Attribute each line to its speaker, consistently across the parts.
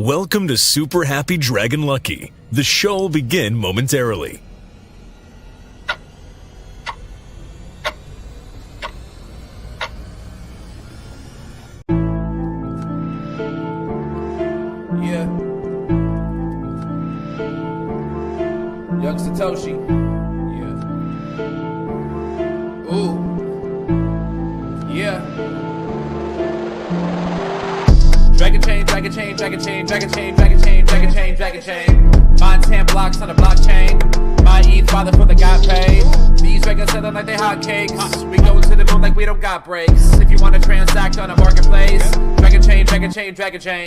Speaker 1: Welcome to Super Happy Dragon Lucky. The show will begin momentarily.
Speaker 2: Yeah. DRAKARIA. Yeah. Ooh. Yeah. Dragonchain, Dragonchain, Dragonchain, Dragonchain, Dragonchain, Dragonchain, Dragonchain. Mine 10 blocks on a blockchain. My ETH father for the got paid. These records selling like they hotcakes. We go to the moon like we don't got breaks. If you want to transact on a marketplace, Dragonchain, Dragonchain, Dragonchain.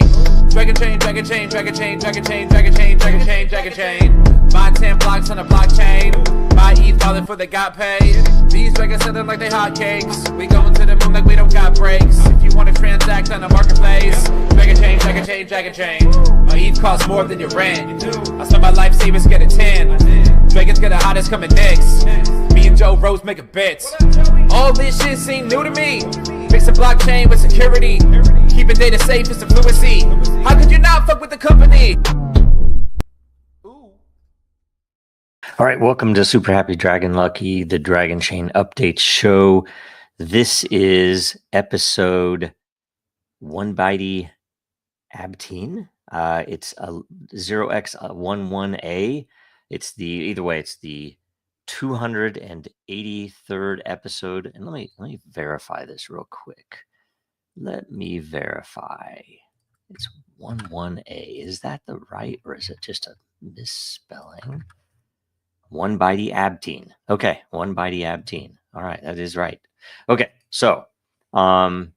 Speaker 2: Dragonchain, Dragonchain, Dragonchain, Dragonchain, Dragonchain, Dragonchain, Dragonchain. Mine 10 blocks on a blockchain. My ETH father for the got paid. These records selling like they hotcakes. We going to the moon like we don't got breaks. If you want to transact on a marketplace, Dragonchain, Dragonchain, Dragonchain. My ETH costs more than your rent. I saw my life savings get a 10. Dragons get the hottest coming next. Me and Joe Rose make a bet. All this shit seem new to me. Mix a blockchain with security. Keeping data safe is fluency. How could you not fuck with the company?
Speaker 3: All right, welcome to Super Happy Dragon Lucky, the Dragonchain Update Show. This is episode 1x11a. It's a 0x11a. It's the 283rd episode. And let me verify this real quick. Let me verify. It's 11a. Is that the right, or is it just a misspelling? 1x11. Okay, 1x11. All right, that is right. Okay, so again,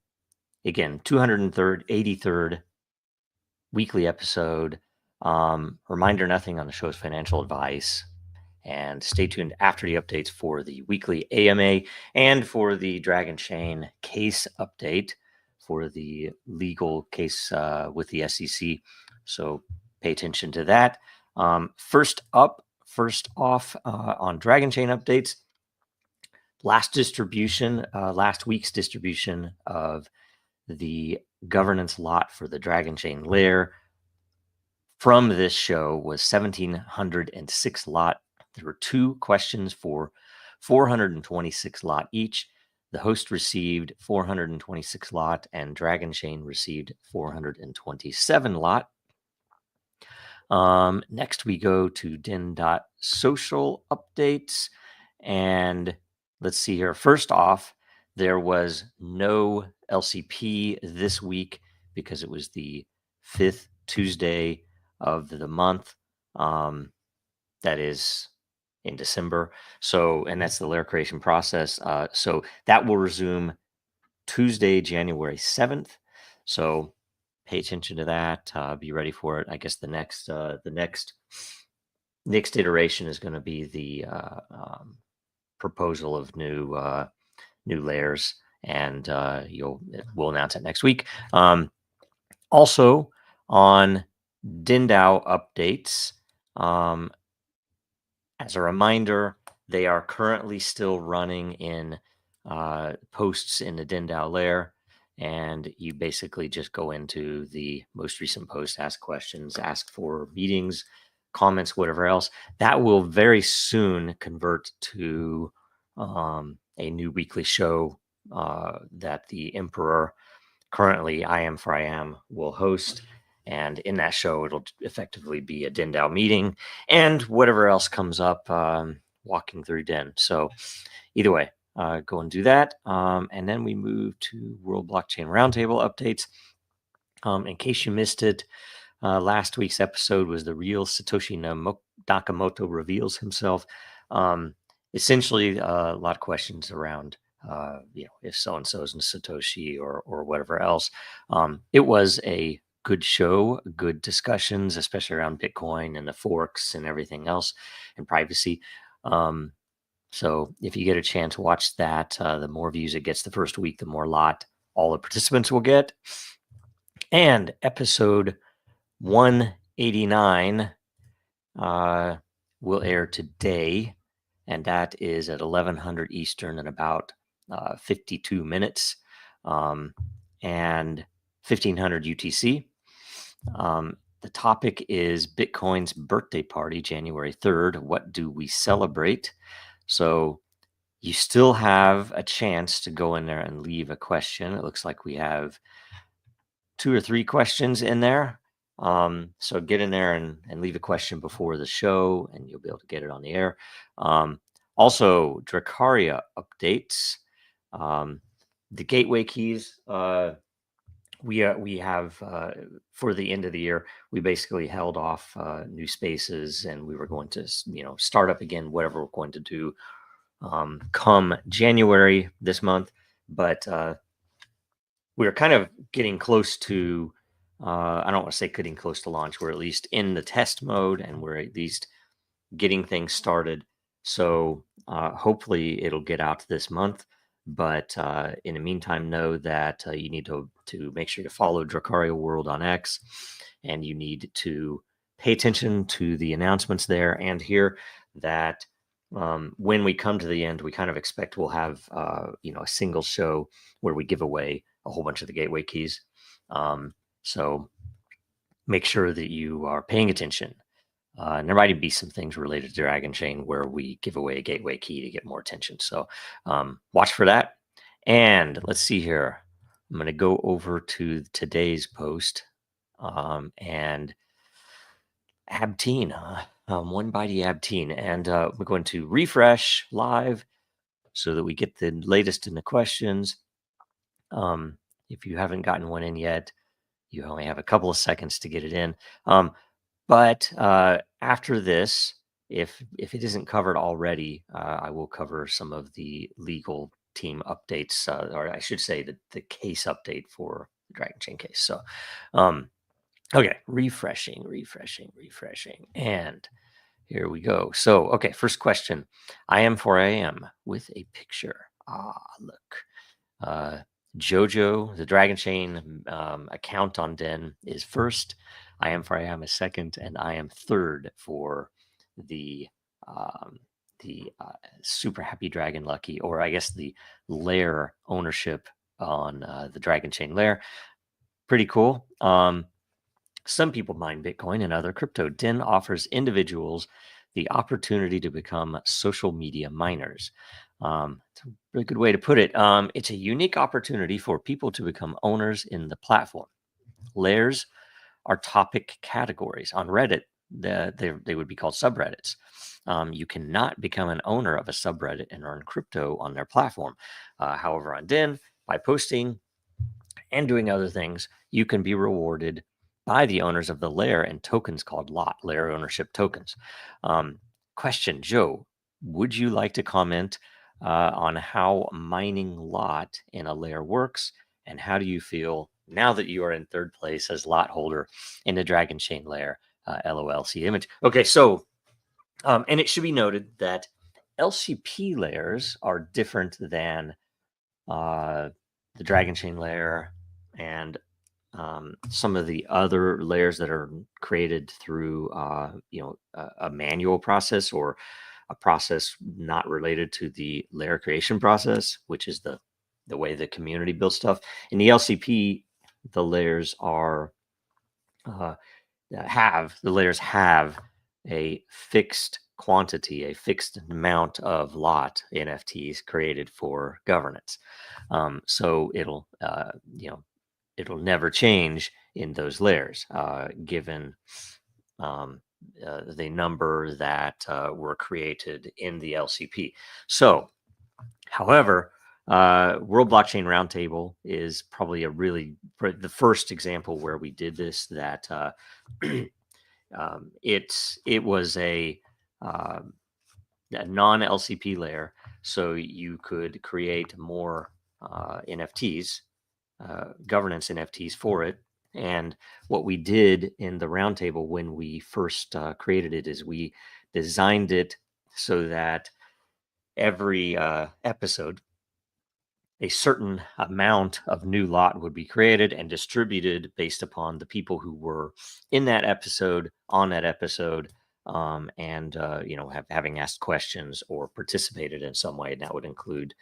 Speaker 3: 283rd weekly episode. Reminder: nothing on the show is financial advice. And stay tuned after the updates for the weekly AMA and for the Dragonchain case update for the legal case with the SEC. So pay attention to that. First off, on Dragonchain updates, last week's distribution of the governance lot for the Dragonchain layer from this show was 1,706 lot. There were 2 questions for 426 lot each. The host received 426 lot, and Dragonchain received 427 lot. Next, we go to Den.Social updates. And let's see here. First off, there was no LCP this week because it was the 5th Tuesday of the month. That is in December. So, and that's the layer creation process. So that will resume Tuesday, January 7th. So pay attention to that. Be ready for it. I guess the next iteration is going to be the proposal of new layers, and we'll announce it next week. Also on DINDAO updates, as a reminder, they are currently still running in posts in the DINDAO layer. And you basically just go into the most recent post, ask questions, ask for meetings, comments, whatever else. That will very soon convert to a new weekly show that the Emperor, currently I Am for I Am, will host. And in that show, it'll effectively be a DINDAO meeting and whatever else comes up walking through DIN. So either way, go and do that. And then we move to World Blockchain Roundtable updates. In case you missed it, last week's episode was the real Satoshi Nakamoto reveals himself. Essentially, a lot of questions around, if so-and-so is Satoshi or whatever else. It was a good show, good discussions, especially around Bitcoin and the forks and everything else and privacy. So if you get a chance, watch that. The more views it gets the first week, the more lot all the participants will get. And episode 189 will air today, and that is at 1100 Eastern in about 52 minutes, and 1500 UTC. The topic is Bitcoin's birthday party, January 3rd. What do we celebrate? So you still have a chance to go in there and leave a question. It looks like we have 2 or 3 questions in there. So get in there and leave a question before the show, and you'll be able to get it on the air. Also, DRAKARIA updates. The gateway keys, we have for the end of the year, we basically held off new spaces, and we were going to, start up again, whatever we're going to do come January this month. But we're kind of getting close to, I don't want to say getting close to launch. We're at least in the test mode, and we're at least getting things started. So hopefully it'll get out this month. But in the meantime, know that you need to make sure to follow Drakaria World on X, and you need to pay attention to the announcements there and here that when we come to the end, we kind of expect we'll have a single show where we give away a whole bunch of the gateway keys. So make sure that you are paying attention. And there might be some things related to Dragonchain where we give away a gateway key to get more attention. So watch for that. And let's see here. I'm going to go over to today's post and Abteen, one bitey Abteen. And we're going to refresh live so that we get the latest in the questions. If you haven't gotten one in yet, you only have a couple of seconds to get it in. But after this, if it isn't covered already, I will cover some of the legal team updates, or I should say the case update for the Dragonchain case. So, okay, refreshing. And here we go. So, okay, first question. I am 4am with a picture. Look. Jojo, the Dragonchain account on Den is first. I am 4am is second, and I am third for the Super Happy Dragon Lucky, or I guess the lair ownership on the Dragonchain lair. Pretty cool. Some people mine Bitcoin and other crypto. Den offers individuals the opportunity to become social media miners. It's a really good way to put it. It's a unique opportunity for people to become owners in the platform. Lairs are topic categories. On Reddit, they would be called subreddits. You cannot become an owner of a subreddit and earn crypto on their platform. However, on Den, by posting and doing other things, you can be rewarded by the owners of the lair and tokens called LOT, lair ownership tokens. Question, Joe, would you like to comment on how mining LOT in a lair works, and how do you feel now that you are in third place as LOT holder in the Dragonchain lair? LOL, see image. Okay, so, and it should be noted that LCP lairs are different than the Dragonchain lair and some of the other layers that are created through a manual process, or a process not related to the layer creation process, which is the way the community builds stuff. In the LCP, the layers are have a fixed quantity, a fixed amount of LOT NFTs created for governance. So it'll never change in those layers, given the number that were created in the LCP. So, however, World Blockchain Roundtable is probably the first example where we did this. That it was a non-LCP layer, so you could create more NFTs. Governance NFTs for it. And what we did in the roundtable when we first created it is we designed it so that every episode, a certain amount of new LOT would be created and distributed based upon the people who were in that episode, on that episode, and having asked questions or participated in some way. And that would include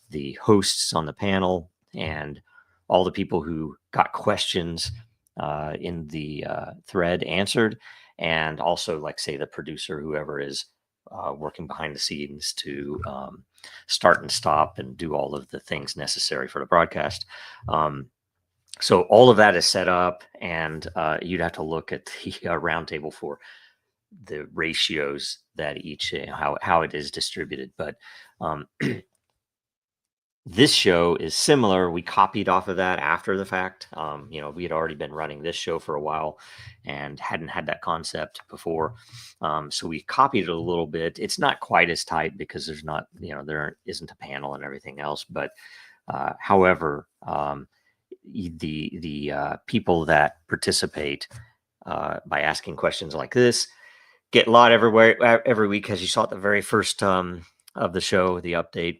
Speaker 3: the hosts on the panel and all the people who got questions in the thread answered, and also, like, say, the producer, whoever is working behind the scenes to start and stop and do all of the things necessary for the broadcast. So all of that is set up, and you'd have to look at the roundtable for the ratios that each how it is distributed. But this show is similar. We copied off of that after the fact. We had already been running this show for a while and hadn't had that concept before. So we copied it a little bit. It's not quite as tight because there's not, there isn't a panel and everything else. But however, the people that participate by asking questions like this get a lot every week, as you saw at the very first of the show, the update.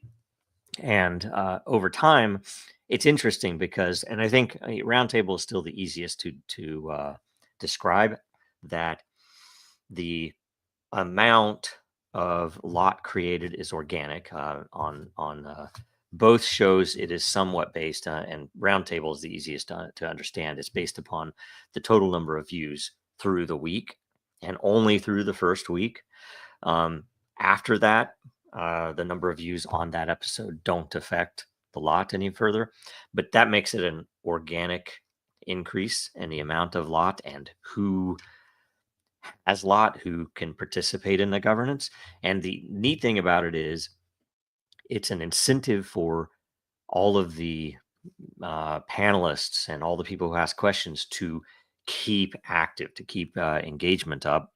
Speaker 3: And over time, it's interesting because, and I think roundtable is still the easiest to describe, that the amount of lot created is organic. On both shows, it is somewhat based on, and roundtable is the easiest to understand. It's based upon the total number of views through the week, and only through the first week. After that, the number of views on that episode don't affect the lot any further, but that makes it an organic increase in the amount of lot and who has lot, who can participate in the governance. And the neat thing about it is it's an incentive for all of the panelists and all the people who ask questions to keep active, to keep engagement up,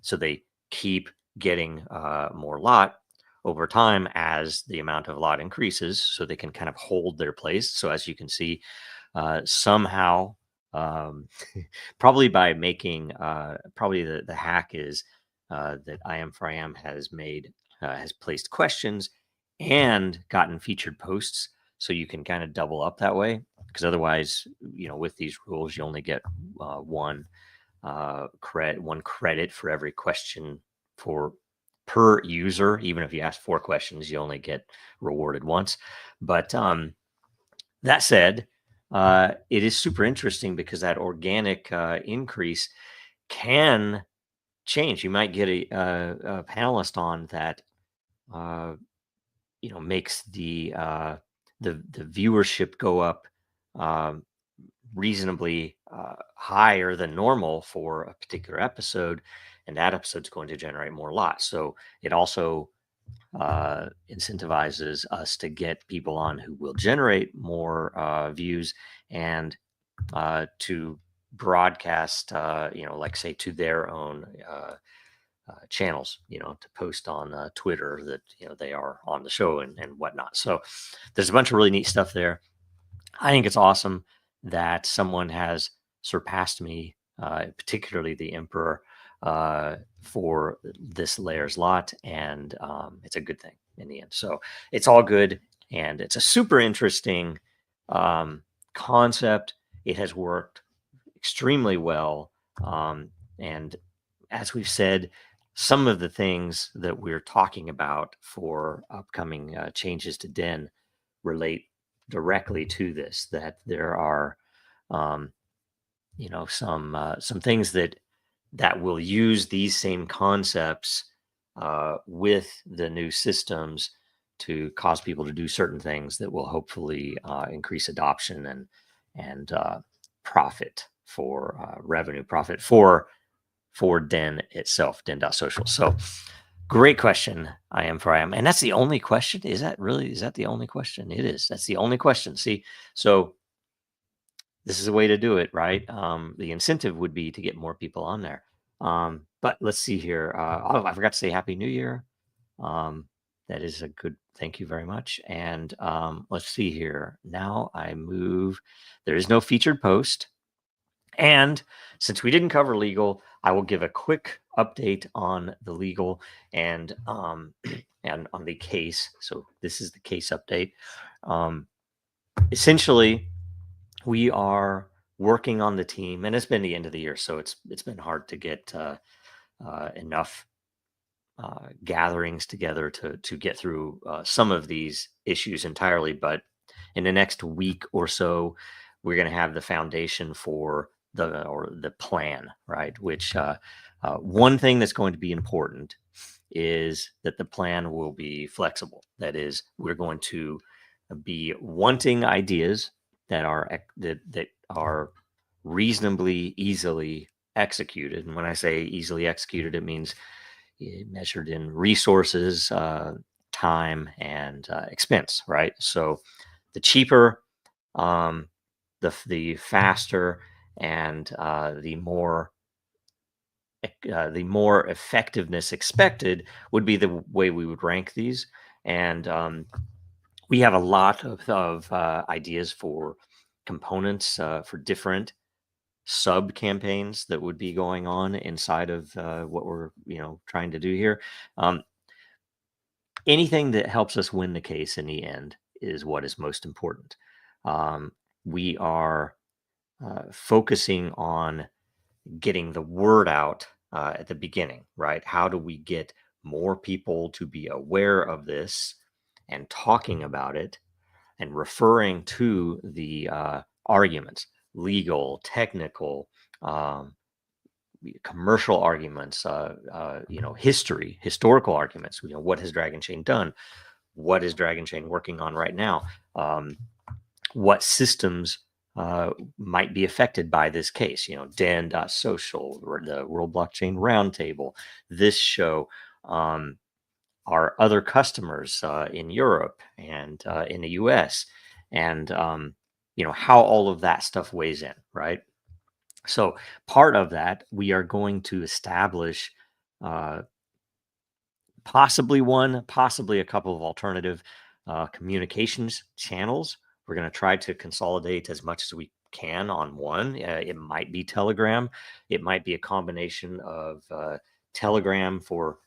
Speaker 3: so they keep getting more lot over time as the amount of lot increases, so they can kind of hold their place. So as you can see, somehow, probably by making, probably the hack is that I Am for I Am has made, has placed questions and gotten featured posts. So you can kind of double up that way, because otherwise, with these rules, you only get one credit for every question per user. Even if you ask 4 questions, you only get rewarded once. But that said, it is super interesting because that organic increase can change. You might get a panelist on that makes the viewership go up reasonably higher than normal for a particular episode, and that episode's going to generate more lots. So it also incentivizes us to get people on who will generate more views, and to broadcast, like, say, to their own channels, to post on Twitter that, they are on the show and whatnot. So there's a bunch of really neat stuff there. I think it's awesome that someone has surpassed me, particularly the Emperor, for this layers lot, and it's a good thing in the end. So it's all good, and it's a super interesting concept. It has worked extremely well, and as we've said, some of the things that we're talking about for upcoming changes to Den relate directly to this, that there are some things that will use these same concepts with the new systems to cause people to do certain things that will hopefully increase adoption and profit for revenue profit for Den itself, Den.Social. So great question. I Am. And that's the only question. Is that the only question? It is. That's the only question. See, so this is a way to do it, right? The incentive would be to get more people on there. But let's see here. I forgot to say Happy New Year. That is a good, thank you very much. And let's see here. Now I move. There is no featured post. And since we didn't cover legal, I will give a quick update on the legal and on the case. So this is the case update. Essentially, we are working on the team, and it's been the end of the year, so it's been hard to get enough gatherings together to get through some of these issues entirely. But in the next week or so, we're going to have the foundation for the plan, right? Which one thing that's going to be important is that the plan will be flexible. That is, we're going to be wanting ideas that are reasonably easily executed. And when I say easily executed, it means measured in resources, time, and expense, right? So the cheaper, the faster, and the more effectiveness expected would be the way we would rank these. And we have a lot of ideas for components for different sub campaigns that would be going on inside of what we're trying to do here. Anything that helps us win the case in the end is what is most important. We are focusing on getting the word out at the beginning, right? How do we get more people to be aware of this and talking about it and referring to the arguments, legal, technical, commercial arguments, historical arguments. What has Dragonchain done? What is Dragonchain working on right now? What systems might be affected by this case? Den.Social, or the World Blockchain Roundtable, this show, our other customers in Europe and in the US, and how all of that stuff weighs in, right? So part of that, we are going to establish possibly a couple of alternative communications channels. We're going to try to consolidate as much as we can on one. It might be Telegram. It might be a combination of Telegram for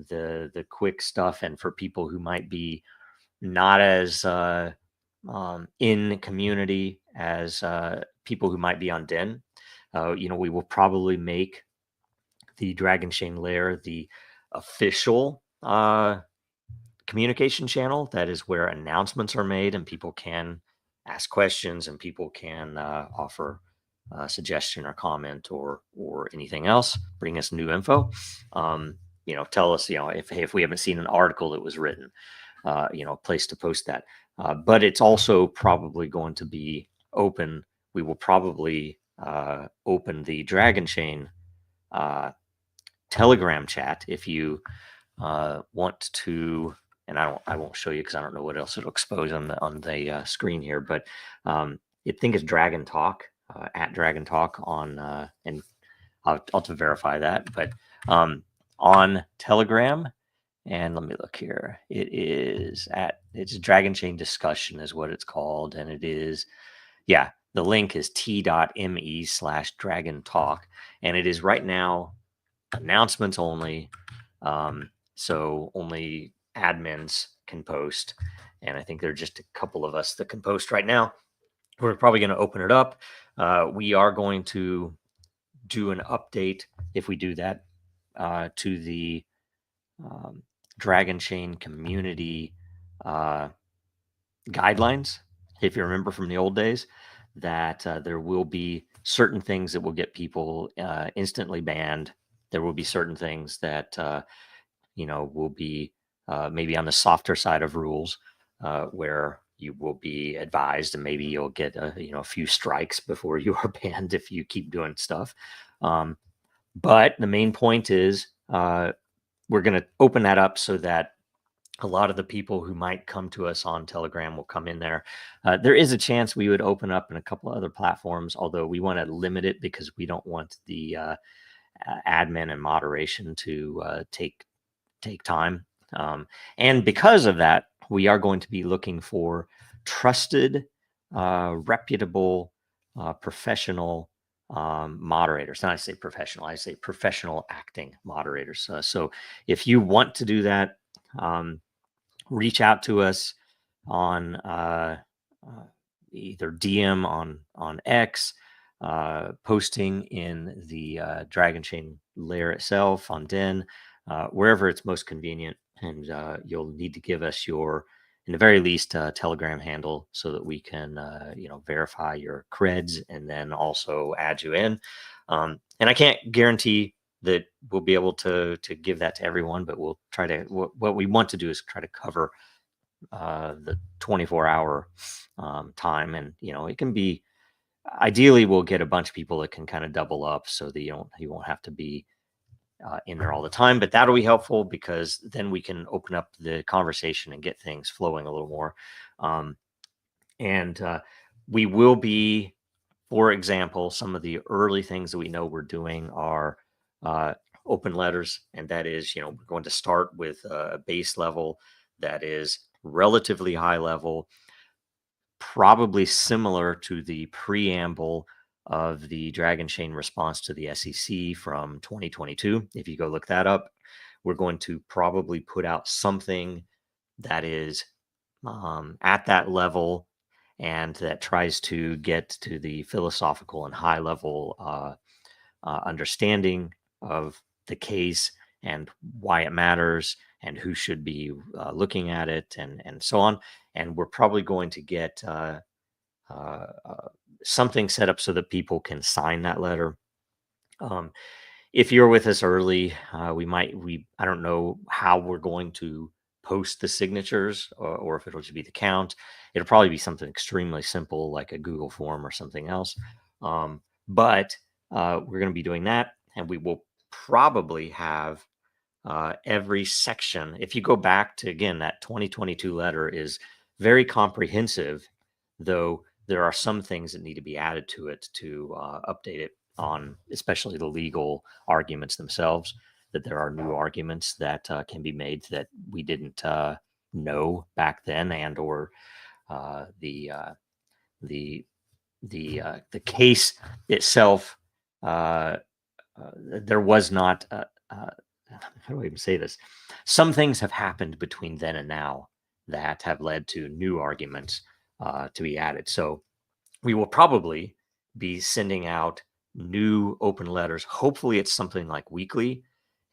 Speaker 3: the quick stuff, and for people who might be not as in community as people who might be on Den. We will probably make the Dragonchain layer the official communication channel. That is where announcements are made and people can ask questions and people can offer suggestion or comment or anything else, bring us new info. Tell us, if we haven't seen an article that was written, a place to post that. But it's also probably going to be open. We will probably open the Dragonchain Telegram chat if you want to. And I won't show you because I don't know what else it'll expose on the screen here. But I think it's Dragon Talk at Dragon Talk on, and I'll have to verify that. But on Telegram, and let me look here. It's Dragonchain Discussion is what it's called, and it is, yeah. The link is t.me/Dragon Talk, and it is right now announcements only. So only admins can post, and I think there are just a couple of us that can post right now. We're probably going to open it up. We are going to do an update, if we do that, to the Dragonchain community guidelines. If you remember from the old days, that there will be certain things that will get people instantly banned. There will be certain things that will be maybe on the softer side of rules, where you will be advised, and maybe you'll get a few strikes before you are banned if you keep doing stuff. But the main point is we're going to open that up so that a lot of the people who might come to us on Telegram will come in there. There is a chance we would open up in a couple of other platforms, although we want to limit it because we don't want the admin and moderation to take time. And because of that, we are going to be looking for trusted, reputable, professional moderators. Not I say professional, I say professional acting moderators. So if you want to do that, reach out to us on either DM on X, posting in the Dragonchain layer itself on Den, wherever it's most convenient, and you'll need to give us your in the very least, a Telegram handle so that we can, verify your creds and then also add you in. And I can't guarantee that we'll be able to give that to everyone, but we'll try to. What we want to do is try to cover the 24-hour time, and it can be. Ideally, we'll get a bunch of people that can kind of double up, so that you won't have to be in there all the time. But that'll be helpful because then we can open up the conversation and get things flowing a little more. And we will be, for example, some of the early things that we know we're doing are open letters, and that is, we're going to start with a base level that is relatively high level, probably similar to the preamble of the Dragonchain response to the SEC from 2022. If you go look that up, we're going to probably put out something that is at that level and that tries to get to the philosophical and high level understanding of the case and why it matters and who should be looking at it and so on. And we're probably going to get something set up so that people can sign that letter. If you're with us early, I don't know how we're going to post the signatures or if it'll just be the count. It'll probably be something extremely simple like a Google form or something else. But we're going to be doing that, and we will probably have every section. If you go back to, again, that 2022 letter is very comprehensive, though there are some things that need to be added to it to update it on, especially the legal arguments themselves, that there are new arguments that can be made that we didn't know back then, and or the case itself, there was not, how do I even say this? Some things have happened between then and now that have led to new arguments to be added. So we will probably be sending out new open letters. Hopefully it's something like weekly,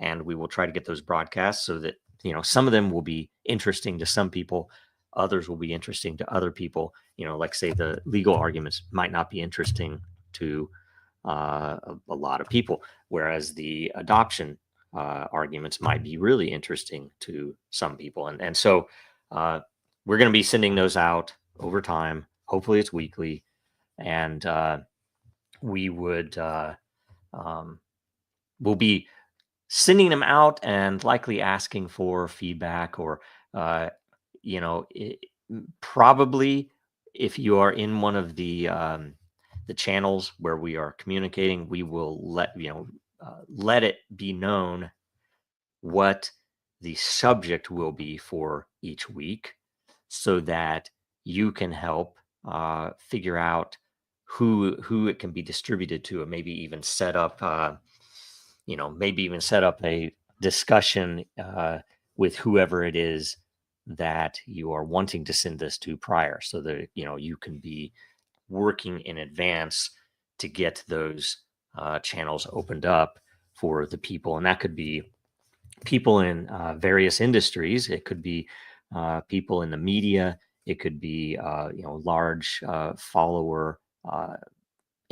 Speaker 3: and we will try to get those broadcasts so that, some of them will be interesting to some people. Others will be interesting to other people. Like say the legal arguments might not be interesting to a lot of people, whereas the adoption arguments might be really interesting to some people. And so we're going to be sending those out over time. Hopefully it's weekly. And we would, we'll be sending them out and likely asking for feedback or, probably if you are in one of the channels where we are communicating, we will let it be known what the subject will be for each week so that you can help figure out who it can be distributed to, and maybe even set up a discussion with whoever it is that you are wanting to send this to prior, so that you can be working in advance to get those channels opened up for the people. And that could be people in various industries. It could be people in the media. It could be large follower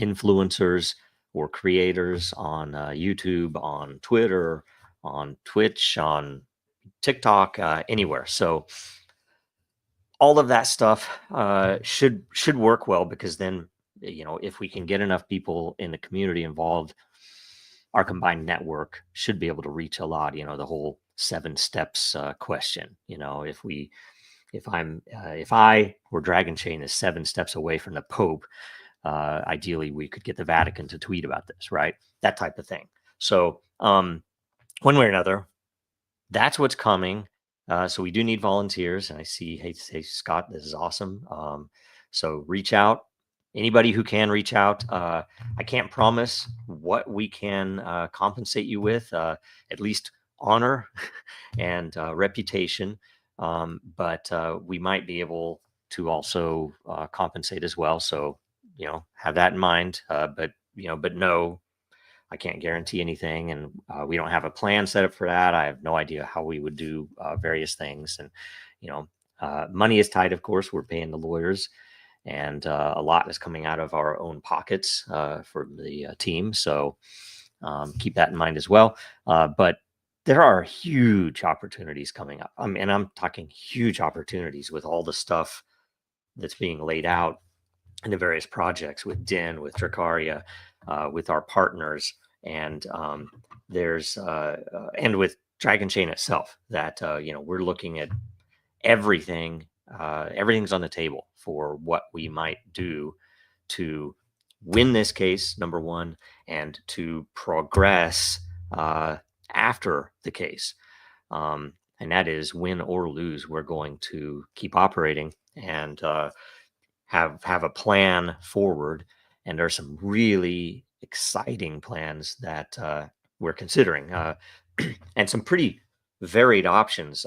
Speaker 3: influencers or creators on YouTube, on Twitter, on Twitch, on TikTok, anywhere. So all of that stuff should work well, because then, if we can get enough people in the community involved, our combined network should be able to reach a lot. The whole 7 steps question. If I or Dragonchain is 7 steps away from the Pope, ideally we could get the Vatican to tweet about this, right? That type of thing. So one way or another, that's what's coming. So we do need volunteers, and I see, hey Scott, this is awesome. So reach out. Anybody who can reach out. I can't promise what we can compensate you with, at least honor and reputation. But we might be able to also compensate as well. So, have that in mind. But no, I can't guarantee anything, and we don't have a plan set up for that. I have no idea how we would do various things, and Money is tight, of course. We're paying the lawyers, and a lot is coming out of our own pockets for the team. So keep that in mind as well. But there are huge opportunities coming up. And I'm talking huge opportunities with all the stuff that's being laid out in the various projects with Den, with DRAKARIA, with our partners, and there's and with Dragonchain itself. That we're looking at everything. Everything's on the table for what we might do to win this case, number one, and to progress after the case. And that is, win or lose, we're going to keep operating and have a plan forward. And there are some really exciting plans that we're considering, and some pretty varied options.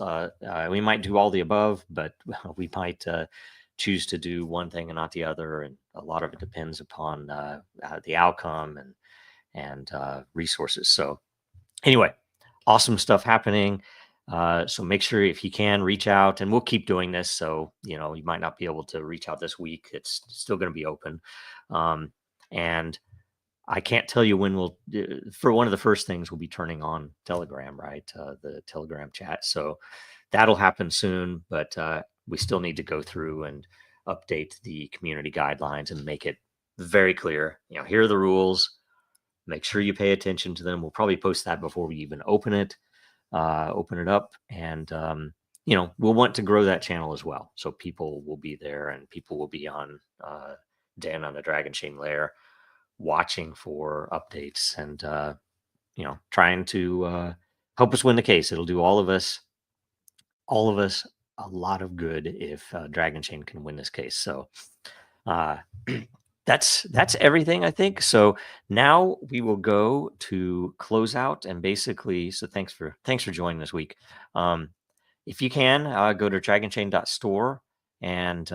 Speaker 3: We might do all the above, but we might choose to do one thing and not the other. And a lot of it depends upon the outcome and resources. So anyway, awesome stuff happening. So make sure, if you can, reach out, and we'll keep doing this. So, you might not be able to reach out this week. It's still going to be open. And I can't tell you when for one of the first things, we'll be turning on Telegram, right? The Telegram chat. So that'll happen soon, but we still need to go through and update the community guidelines and make it very clear. Here are the rules. Make sure you pay attention to them. We'll probably post that before we even open it up. And, we'll want to grow that channel as well. So people will be there, and people will be on Den on the Dragonchain layer, watching for updates and, trying to help us win the case. It'll do all of us a lot of good if Dragonchain can win this case. So that's everything, I think. So now we will go to close out, and basically, so thanks for joining this week. If you can, go to Dragonchain.Store and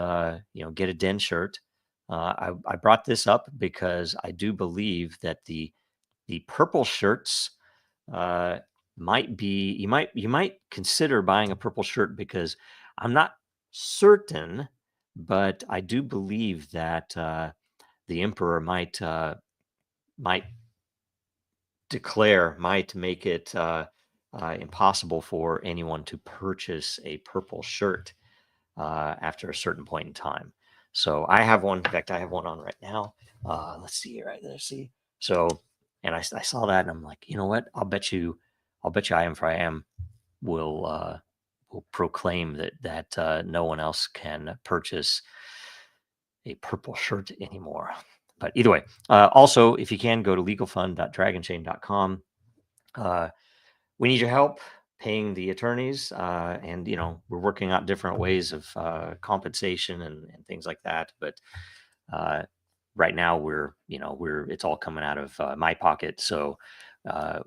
Speaker 3: get a Den shirt. I brought this up because I do believe that the purple shirts might be, you might consider buying a purple shirt, because I'm not certain, but I do believe that the Emperor might make it impossible for anyone to purchase a purple shirt after a certain point in time. So I have one. In fact, I have one on right now. Let's see right there. See. So, and I saw that, and I'm like, you know what? I'll bet you I Am for I Am will proclaim that no one else can purchase a purple shirt anymore. But either way, also, if you can, go to legalfund.dragonchain.com. We need your help paying the attorneys, and we're working out different ways of compensation and things like that. But right now it's all coming out of my pocket. So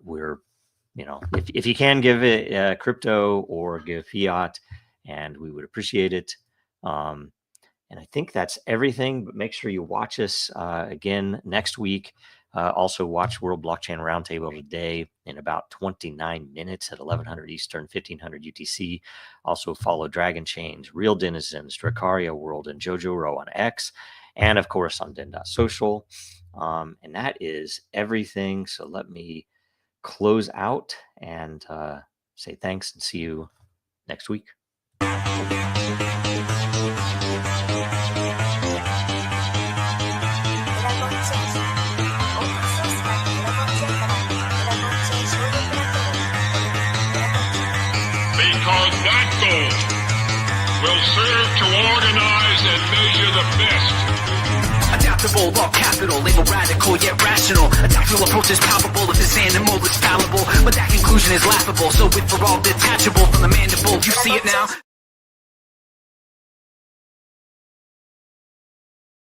Speaker 3: we're if you can give it crypto or give fiat, and we would appreciate it. And I think that's everything. But make sure you watch us again next week. Also watch World Blockchain Roundtable today in about 29 minutes at 1100 Eastern, 1500 UTC. Also follow Dragonchain's Real Denizens, DRAKARIA World, and Jojo Row on X, and of course on Den.Social. And that is everything. So let me close out and say thanks, and see you next week.
Speaker 4: Because that goal will serve to organize and measure the best.
Speaker 5: Adaptable, all capital, label radical yet rational. A tactical approach is palpable if this animal is fallible, but that conclusion is laughable. So with for all detachable from the mandible, you see it now.